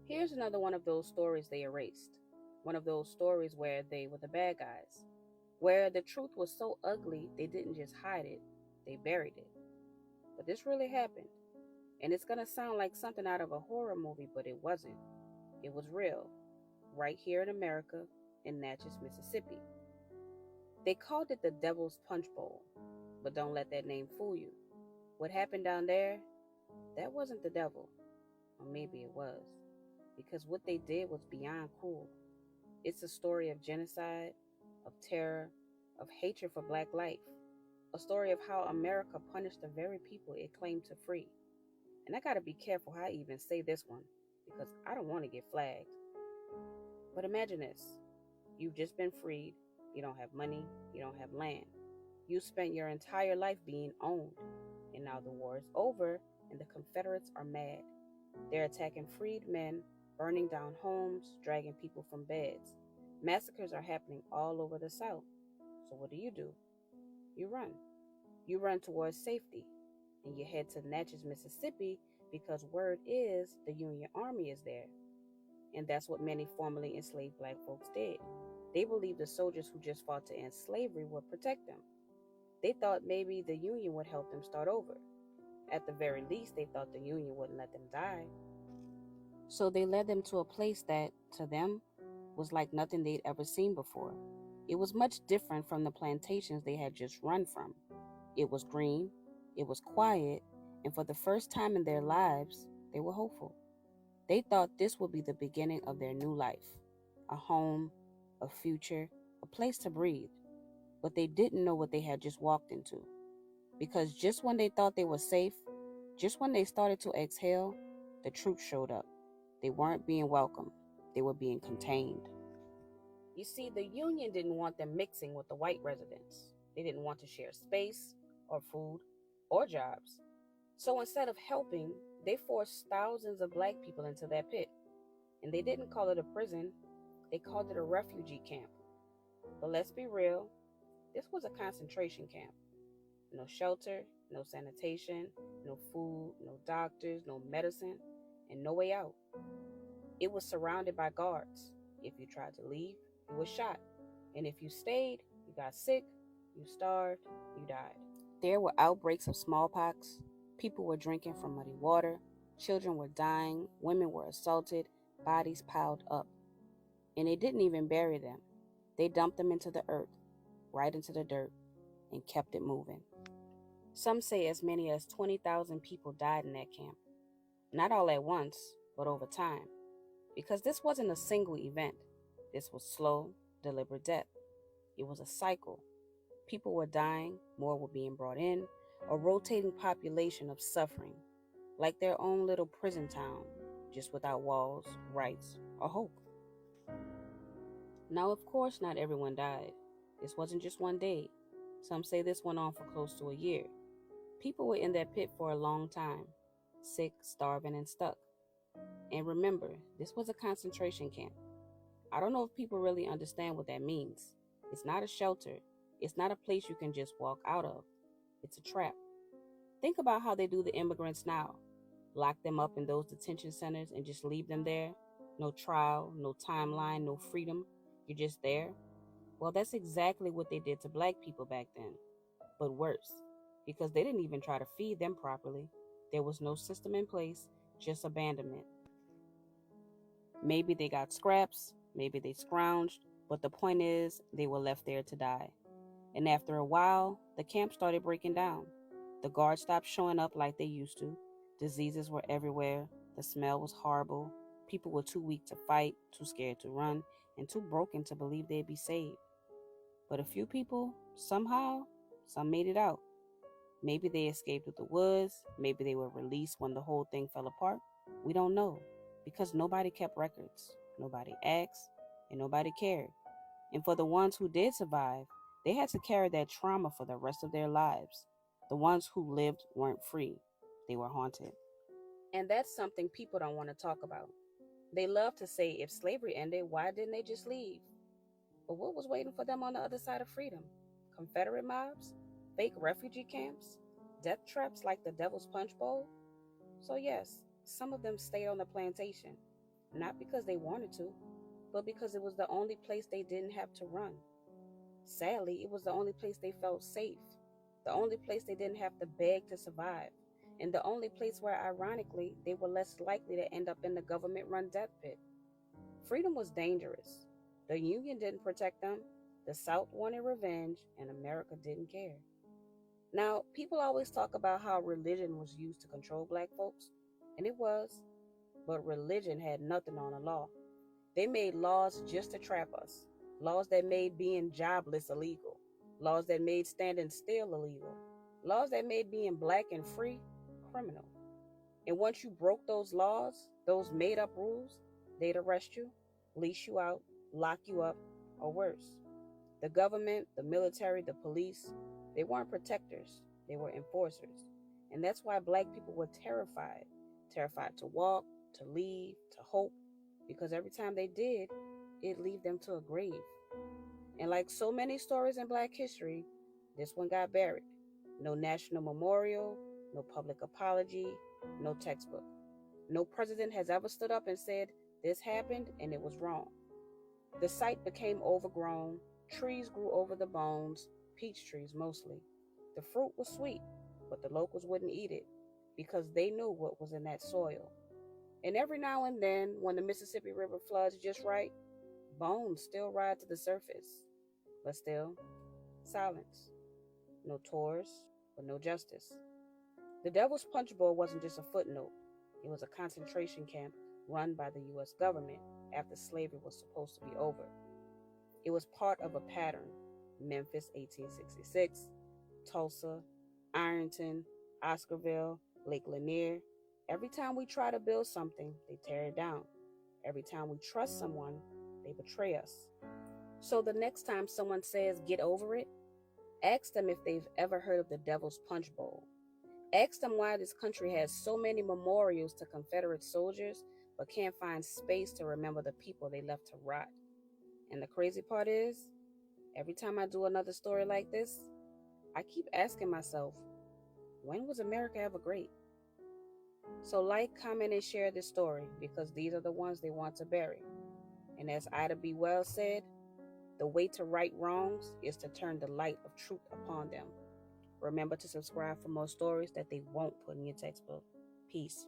Here's another one of those stories they erased. One of those stories where they were the bad guys, where the truth was so ugly they didn't just hide it, they buried it. But this really happened. And it's gonna sound like something out of a horror movie, but it wasn't. It was real, right here in America, in Natchez, Mississippi. They called it the Devil's Punch Bowl, but don't let that name fool you. What happened down there, that wasn't the devil. Or maybe it was, because what they did was beyond cruel. It's a story of genocide, of terror, of hatred for black life, a story of how America punished the very people it claimed to free. And I gotta be careful how I even say this one, because I don't want to get flagged. But imagine this: you've just been freed, you don't have money, you don't have land. You spent your entire life being owned, and now the war is over and the Confederates are mad. They're attacking freed men, burning down homes, dragging people from beds. Massacres are happening all over the South. So what do? You run. You run towards safety, and you head to Natchez, Mississippi, because word is the Union Army is there. And that's what many formerly enslaved black folks did. They believed the soldiers who just fought to end slavery would protect them. They thought maybe the Union would help them start over. At the very least, they thought the Union wouldn't let them die. So they led them to a place that, to them, was like nothing they'd ever seen before. It was much different from the plantations they had just run from. It was green, it was quiet, and for the first time in their lives, they were hopeful. They thought this would be the beginning of their new life, a home, a future, a place to breathe. But they didn't know what they had just walked into. Because just when they thought they were safe, just when they started to exhale, the truth showed up. They weren't being welcomed, they were being contained. You see, the Union didn't want them mixing with the white residents. They didn't want to share space, or food, or jobs. So instead of helping, they forced thousands of black people into that pit. And they didn't call it a prison, they called it a refugee camp. But let's be real, this was a concentration camp. No shelter, no sanitation, no food, no doctors, no medicine, and no way out. It was surrounded by guards. If you tried to leave, you were shot. And if you stayed, you got sick, you starved, you died. There were outbreaks of smallpox. People were drinking from muddy water. Children were dying. Women were assaulted. Bodies piled up. And they didn't even bury them. They dumped them into the earth, right into the dirt, and kept it moving. Some say as many as 20,000 people died in that camp. Not all at once, but over time. Because this wasn't a single event. This was slow, deliberate death. It was a cycle. People were dying, more were being brought in, a rotating population of suffering, like their own little prison town, just without walls, rights, or hope. Now, of course, not everyone died. This wasn't just one day. Some say this went on for close to a year. People were in that pit for a long time, sick, starving, and stuck. And remember, this was a concentration camp. I don't know if people really understand what that means. It's not a shelter. It's not a place you can just walk out of. It's a trap. Think about how they do the immigrants now. Lock them up in those detention centers and just leave them there. No trial, no timeline, no freedom. You're just there. Well, that's exactly what they did to black people back then. But worse, because they didn't even try to feed them properly. There was no system in place, just abandonment. Maybe they got scraps, maybe they scrounged, but the point is, they were left there to die. And after a while, the camp started breaking down. The guards stopped showing up like they used to. Diseases were everywhere. The smell was horrible. People were too weak to fight, too scared to run, and too broken to believe they'd be saved. But a few people, somehow, some made it out. Maybe they escaped through the woods. Maybe they were released when the whole thing fell apart. We don't know, because nobody kept records. Nobody asked, and nobody cared. And for the ones who did survive, they had to carry that trauma for the rest of their lives. The ones who lived weren't free. They were haunted. And that's something people don't want to talk about. They love to say if slavery ended, why didn't they just leave? But what was waiting for them on the other side of freedom? Confederate mobs? Fake refugee camps? Death traps like the Devil's Punch Bowl? So yes, some of them stayed on the plantation. not because they wanted to, but because it was the only place they didn't have to run. Sadly, it was the only place they felt safe, the only place they didn't have to beg to survive, and the only place where, ironically, they were less likely to end up in the government run death pit. Freedom was dangerous. The Union didn't protect them, the South wanted revenge, and America didn't care. Now, people always talk about how religion was used to control black folks, and it was, but religion had nothing on the law. They made laws just to trap us, laws that made being jobless illegal, laws that made standing still illegal, laws that made being black and free criminal. And once you broke those laws, those made up rules, they'd arrest you, leash you out, lock you up, or worse. The government, the military, the police, they weren't protectors, they were enforcers. And that's why black people were terrified, terrified to walk, to leave, to hope, because every time they did, it'd lead them to a grave. And like so many stories in black history, this one got buried. No national memorial, no public apology, no textbook. No president has ever stood up and said, this happened and it was wrong. The site became overgrown, trees grew over the bones, peach trees mostly. The fruit was sweet, but the locals wouldn't eat it because they knew what was in that soil. And every now and then, when the Mississippi River floods just right, bones still rise to the surface. But still, silence. No tours, but no justice. The Devil's Punch Bowl wasn't just a footnote. It was a concentration camp run by the U.S. government after slavery was supposed to be over. It was part of a pattern. Memphis, 1866, Tulsa, Ironton, Oscarville, Lake Lanier. Every time we try to build something, they tear it down. Every time we trust someone, they betray us. So the next time someone says, get over it, ask them if they've ever heard of the Devil's Punch Bowl. Ask them why this country has so many memorials to Confederate soldiers, but can't find space to remember the people they left to rot. And the crazy part is, every time I do another story like this, I keep asking myself, when was America ever great? So like, comment, and share this story because these are the ones they want to bury. And as Ida B. Wells said, the way to right wrongs is to turn the light of truth upon them. Remember to subscribe for more stories that they won't put in your textbook. Peace.